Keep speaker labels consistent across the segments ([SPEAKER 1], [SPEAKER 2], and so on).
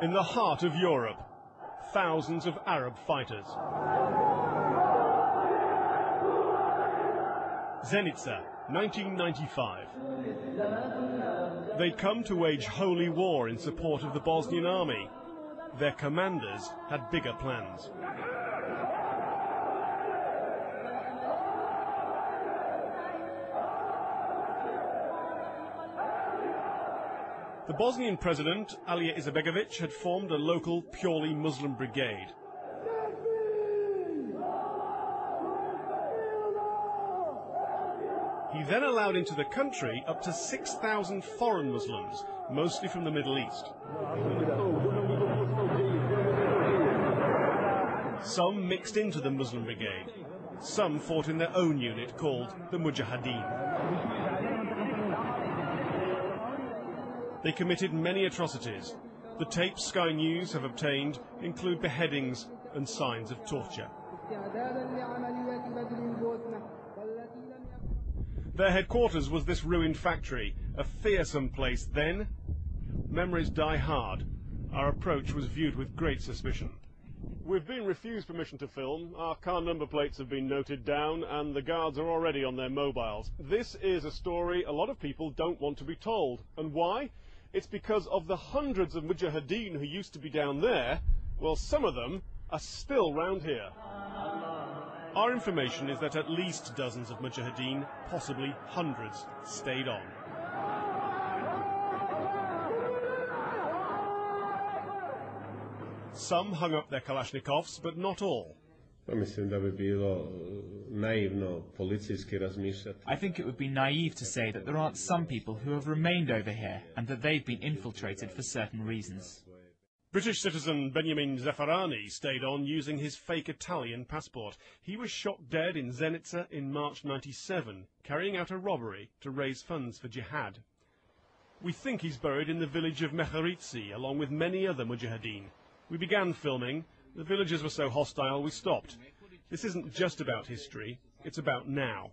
[SPEAKER 1] In the heart of Europe, thousands of Arab fighters. Zenica, 1995. They'd come to wage holy war in support of the Bosnian army. Their commanders had bigger plans. The Bosnian president, Alija Izetbegović, had formed a local, purely Muslim brigade. He then allowed into the country up to 6,000 foreign Muslims, mostly from the Middle East. Some mixed into the Muslim brigade. Some fought in their own unit called the Mujahideen. They committed many atrocities. The tapes Sky News have obtained include beheadings and signs of torture. Their headquarters was this ruined factory, a fearsome place then. Memories die hard. Our approach was viewed with great suspicion. We've been refused permission to film, our car number plates have been noted down, and the guards are already on their mobiles. This is a story a lot of people don't want to be told. And why? It's because of the hundreds of Mujahideen who used to be down there. Well, some of them are still round here. Our information is that at least dozens of Mujahideen, possibly hundreds, stayed on. Some hung up their Kalashnikovs, but not all.
[SPEAKER 2] I
[SPEAKER 3] think it would be naive to say that there aren't some people who have remained over here and that they've been infiltrated for certain reasons.
[SPEAKER 1] British citizen Benjamin Zaffarani stayed on using his fake Italian passport. He was shot dead in Zenica in March '97, carrying out a robbery to raise funds for Jihad. We think he's buried in the village of Meherici, along with many other Mujahideen. We began filming. The villagers were so hostile we stopped. This isn't just about history, it's about now.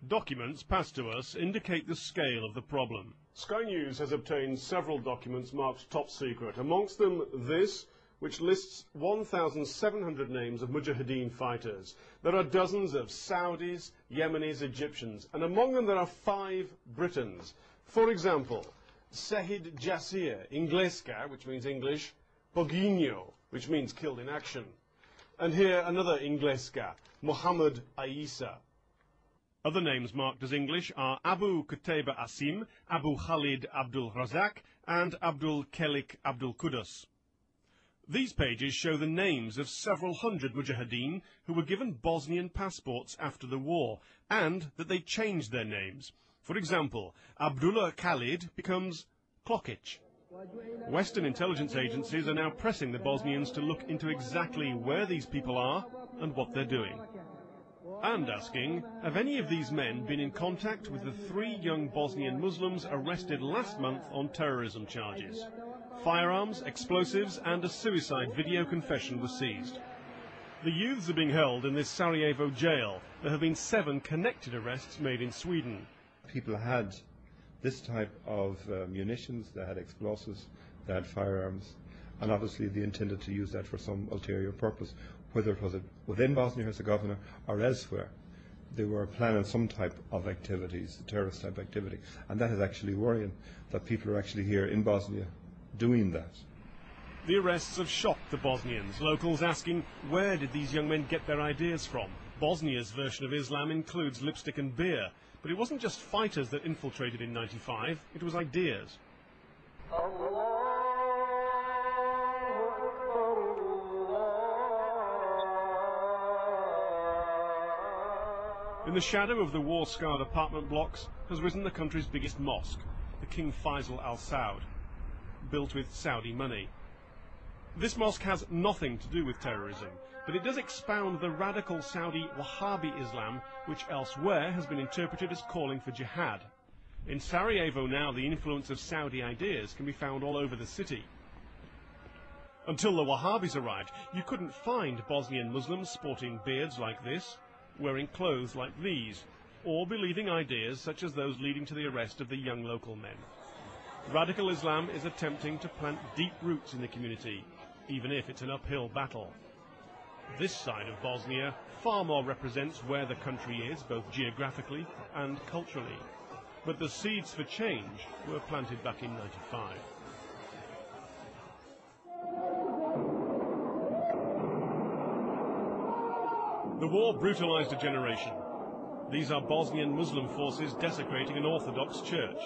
[SPEAKER 1] Documents passed to us indicate the scale of the problem. Sky News has obtained several documents marked top secret, amongst them this, which lists 1,700 names of Mujahideen fighters. There are dozens of Saudis, Yemenis, Egyptians, and among them there are 5 Britons. For example, Sehid Jasir, Ingleska, which means English, Boginho, which means killed in action. And here another Ingleska, Mohammed Aisa. Other names marked as English are Abu Qutayba Asim, Abu Khalid Abdul Razak, and Abdul Kelik Abdul Qudus. These pages show the names of several hundred Mujahideen who were given Bosnian passports after the war, and that they changed their names. For example, Abdullah Khalid becomes Klokic. Western intelligence agencies are now pressing the Bosnians to look into exactly where these people are and what they're doing. And asking, have any of these men been in contact with the 3 young Bosnian Muslims arrested last month on terrorism charges? Firearms, explosives, and a suicide video confession were seized. The youths are being held in this Sarajevo jail. There have been 7 connected arrests made in Sweden.
[SPEAKER 2] People had this type of munitions, they had explosives, they had firearms, and obviously they intended to use that for some ulterior purpose, whether it was within Bosnia-Herzegovina or elsewhere. They were planning some type of activities, terrorist type activity, and that is actually worrying that people are actually here in Bosnia doing that.
[SPEAKER 1] The arrests have shocked the Bosnians, locals asking, where did these young men get their ideas from? Bosnia's version of Islam includes lipstick and beer, but it wasn't just fighters that infiltrated in '95, it was ideas. In the shadow of the war-scarred apartment blocks has risen the country's biggest mosque, the King Faisal Al Saud, built with Saudi money. This mosque has nothing to do with terrorism, but it does expound the radical Saudi Wahhabi Islam, which elsewhere has been interpreted as calling for jihad. In Sarajevo now, the influence of Saudi ideas can be found all over the city. Until the Wahhabis arrived, you couldn't find Bosnian Muslims sporting beards like this, wearing clothes like these, or believing ideas such as those leading to the arrest of the young local men. Radical Islam is attempting to plant deep roots in the community, even if it's an uphill battle. This side of Bosnia far more represents where the country is, both geographically and culturally. But the seeds for change were planted back in '95. The war brutalized a generation. These are Bosnian Muslim forces desecrating an Orthodox church.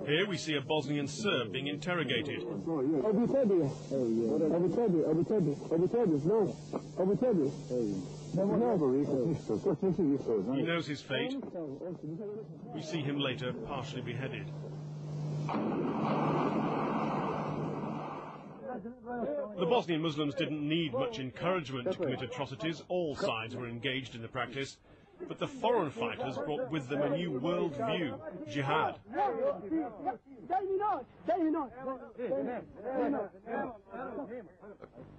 [SPEAKER 1] Here we see a Bosnian Serb being interrogated. He knows his fate. We see him later partially beheaded. The Bosnian Muslims didn't need much encouragement to commit atrocities. All sides were engaged in the practice. But the foreign fighters brought with them a new world view, Jihad.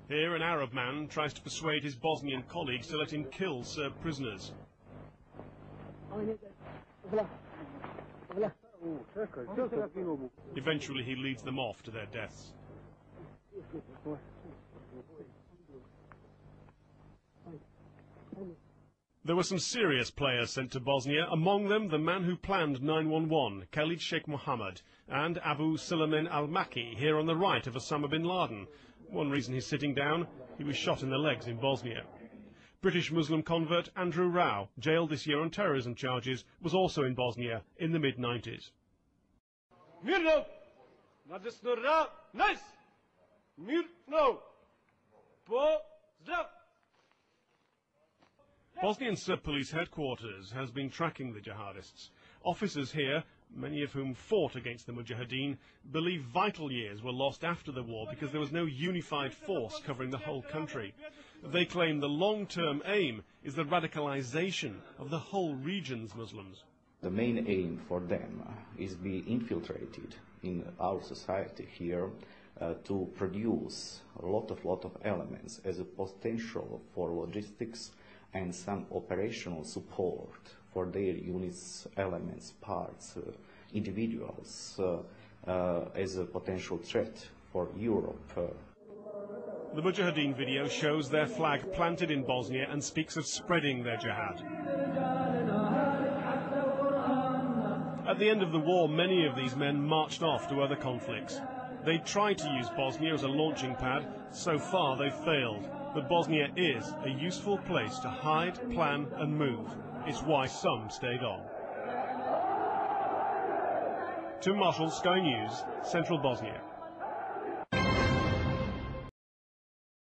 [SPEAKER 1] Here an Arab man tries to persuade his Bosnian colleagues to let him kill Serb prisoners. Eventually he leads them off to their deaths. There were some serious players sent to Bosnia, among them the man who planned 9/11, Khalid Sheikh Mohammed, and Abu Suleiman al-Maki, here on the right of Osama bin Laden. One reason he's sitting down, he was shot in the legs in Bosnia. British Muslim convert Andrew Rao, jailed this year on terrorism charges, was also in Bosnia in the mid-90s.
[SPEAKER 4] Mirno! Nadesnora! Nice! Mirno! Pozdrav!
[SPEAKER 1] Bosnian Serb Police headquarters has been tracking the jihadists. Officers here, many of whom fought against the Mujahideen, believe vital years were lost after the war because there was no unified force covering the whole country. They claim the long-term aim is the radicalization of the whole region's Muslims.
[SPEAKER 5] The main aim for them is be infiltrated in our society here to produce a lot of elements as a potential for logistics and some operational support for their units, elements, parts, individuals as a potential threat for Europe.
[SPEAKER 1] The Mujahideen video shows their flag planted in Bosnia and speaks of spreading their jihad. At the end of the war, many of these men marched off to other conflicts. They tried to use Bosnia as a launching pad. So far, they've failed. But Bosnia is a useful place to hide, plan and move. It's why some stayed on. Tim Marshall, Sky News, Central Bosnia.